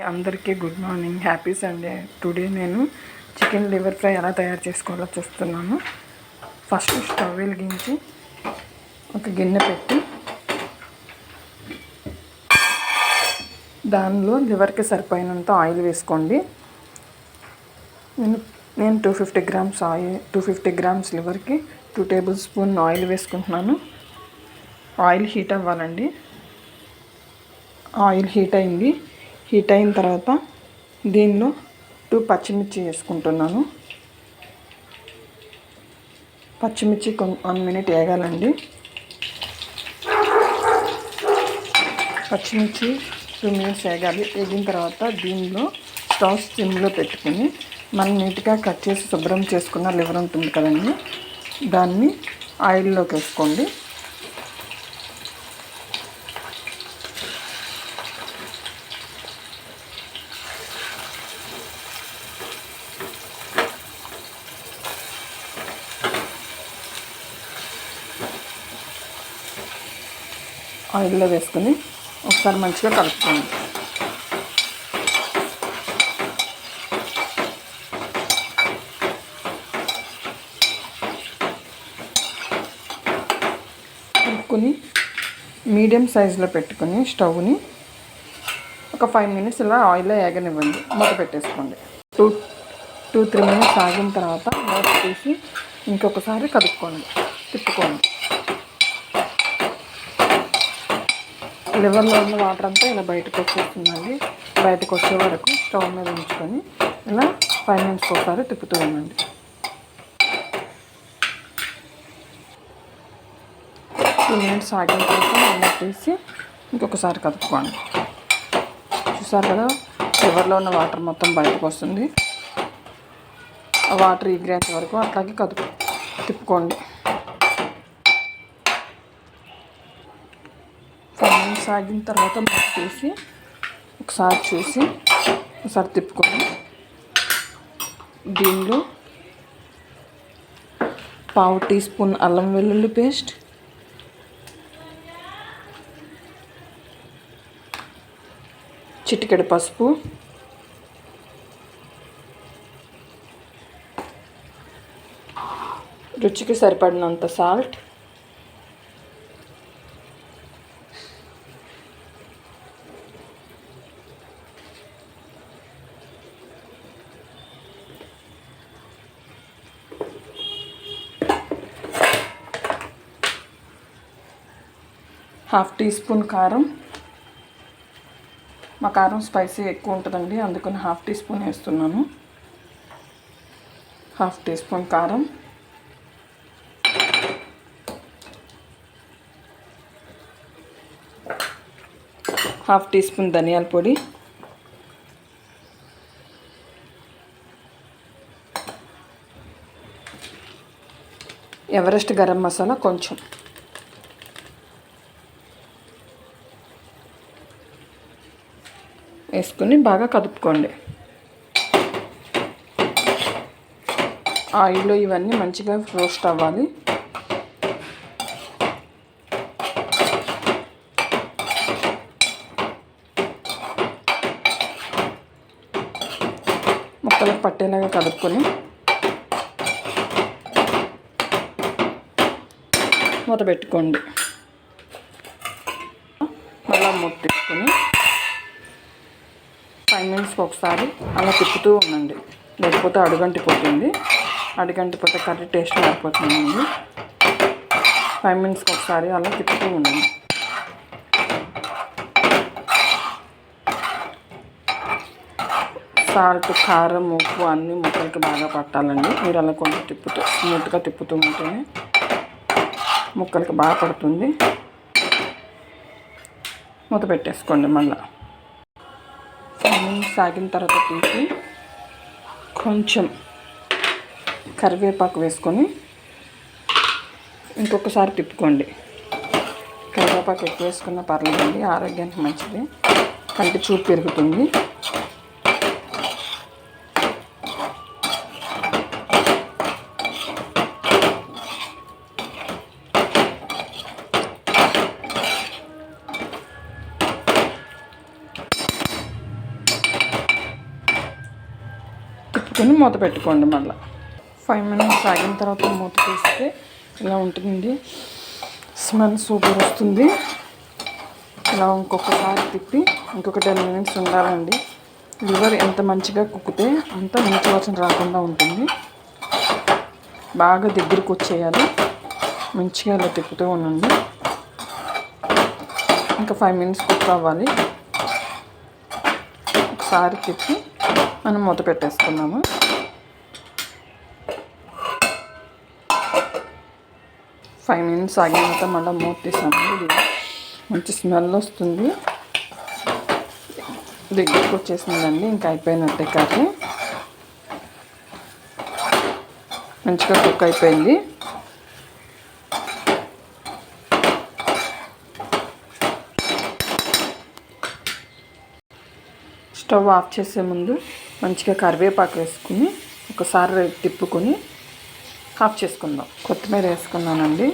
అందరికీ good morning, happy Sunday. Today నేను chicken liver fry ఎలా తయారు చేసుకోవాలో చూస్తున్నాను. ఫస్ట్ స్టవ్ వెలిగించి ఒక గిన్నె పెట్టి దానిలో లివర్కి సరిపోయినంత ఆయిల్ వేసుకోండి. నేను 250 గ్రామ్స్ లివర్కి 2 టేబుల్ స్పూన్ ఆయిల్ వేసుకుంటున్నాను. ఆయిల్ హీట్ అవ్వాలండి. ఆయిల్ హీట్ అయింది. హీట్ అయిన తర్వాత దీనిలో 2 పచ్చిమిర్చి వేసుకుంటున్నాను. పచ్చిమిర్చి 1 మినిట్ వేగాలండి. పచ్చిమిర్చి 2 మినిట్స్ వేగాలి. వేగిన తర్వాత దీనిలో స్టవ్ సిమ్లో పెట్టుకుని మనం నీట్గా కట్ చేసి శుభ్రం చేసుకున్న లివర్ ఉంటుంది కదండి, దాన్ని ఆయిల్లోకి వేసుకోండి. ఆయిల్లో వేసుకుని ఒకసారి మంచిగా కలుపుకోండి. కలుపుకొని మీడియం సైజులో పెట్టుకుని స్టవ్ని ఒక 5 మినిట్స్ ఇలా ఆయిల్లో వేగనివ్వండి. మూత పెట్టేసుకోండి. 2-3 మినిట్స్ ఆగిన తర్వాత మూత తీసి ఇంకొకసారి కలుపుకోండి, తిప్పుకోండి. లివర్లో ఉన్న వాటర్ అంతా ఇలా బయటకు వచ్చేస్తుందండి. బయటకు వచ్చే వరకు స్టవ్ మీద ఉంచుకొని ఇలా 5 మినిట్స్ ఒకసారి తిప్పుతూ ఉండండి. 2 మినిట్స్ ఆగిన తర్వాత అలా తీసి ఇంకొకసారి కలుపుకోండి. చూసారు కదా, లివర్లో ఉన్న వాటర్ మొత్తం బయటకు వస్తుంది. ఆ వాటర్ ఎగిరేంత వరకు అట్లాగే తిప్పుకోండి. 5 మినిట్స్ ఆగిన తర్వాత మూత తీసి ఒకసారి చూసి ఒకసారి తిప్పుకొని దీనిలో 1/2 టీ స్పూన్ అల్లం వెల్లుల్లి పేస్ట్, చిటికెడు పసుపు, రుచికి సరిపడినంత సాల్ట్, ½ టీ స్పూన్ కారం. మా కారం స్పైసీ ఎక్కువ ఉంటుందండి, అందుకని ½ టీ స్పూన్ వేస్తున్నాను. ½ టీ స్పూన్ కారం, ½ టీ స్పూన్ ధనియాల పొడి, ఎవరెస్ట్ గరం మసాలా కొంచెం, వేసుకుని బాగా కలుపుకోండి. ఆయిల్లో ఇవన్నీ మంచిగా రోస్ట్ అవ్వాలి. ముక్కలకు పట్టేలాగా కలుపుకొని మూత పెట్టుకోండి. మళ్ళీ మూత తీసుకొని 5 మినిట్స్కి ఒకసారి అలా తిప్పుతూ ఉండండి. లేకపోతే అడుగంటిపోతుంది. అడుగంటిపోతే కర్రీ టేస్ట్ మారిపోతుందండి. 5 మినిట్స్కి ఒకసారి అలా తిప్పుతూ ఉండండి. సాల్ట్, కారం, ఉప్పు అన్నీ ముక్కలకి బాగా పట్టాలండి. మీరు అలా కొంచెం స్మూత్గా తిప్పుతూ ఉంటేనే ముక్కలకి బాగా పడుతుంది. మూత పెట్టేసుకోండి. మళ్ళీ 5 మినిట్స్ ఆగిన తర్వాత తీసి కొంచెం కరివేపాకు వేసుకొని ఇంకొకసారి తిప్పుకోండి. కరివేపాకు ఎక్కువ వేసుకున్న పర్లేదండి, ఆరోగ్యానికి మంచిది, కంటి చూపు పెరుగుతుంది. పెట్టుకుని మూత పెట్టుకోండి. మళ్ళీ 5 మినిట్స్ ఆగిన తర్వాత మూత తీస్తే ఇలా ఉంటుంది. స్మెల్ సూపర్ వస్తుంది. ఇలా ఇంకొకసారి తిప్పి ఇంకొక 10 మినిట్స్ ఉండాలండి. లివర్ ఎంత మంచిగా కుక్కితే అంత నీచు వాసన రాకుండా ఉంటుంది. బాగా దగ్గరికి వచ్చేయాలి. మంచిగా ఇలా తిప్పుతూ ఉండండి. ఇంకా 5 మినిట్స్ కుక్ అవ్వాలి. ఒకసారి తిప్పి మనం మూత పెట్టేసుకున్నాము. ఫైవ్ మినిట్స్ ఆగిన తర్వాత మళ్ళీ మూత తీసాము. ఇది మంచి స్మెల్ వస్తుంది. దగ్గరికి వచ్చేసిందండి. ఇంకా అయిపోయినట్టే కర్రీ. మంచిగా కుక్ అయిపోయింది. స్టవ్ ఆఫ్ చేసే ముందు మంచిగా కరివేపాకు వేసుకుని ఒకసారి తిప్పుకొని ఆఫ్ చేసుకుందాం. కొత్తిమీర వేసుకున్నానండి.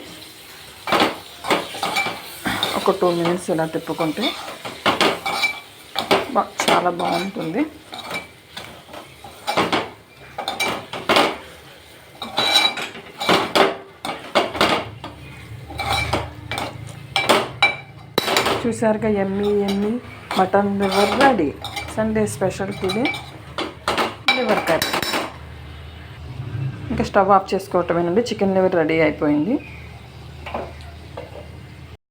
ఒక 2 మినిట్స్ ఇలా తిప్పుకుంటే చాలా బాగుంటుంది. చూసారుగా ఎమ్మి mutton liver ready. Sunday special today liver curry. ఇంకా స్టవ్ ఆఫ్ చేసుకోవటమేనండి. చికెన్ లివర్ రెడీ అయిపోయింది.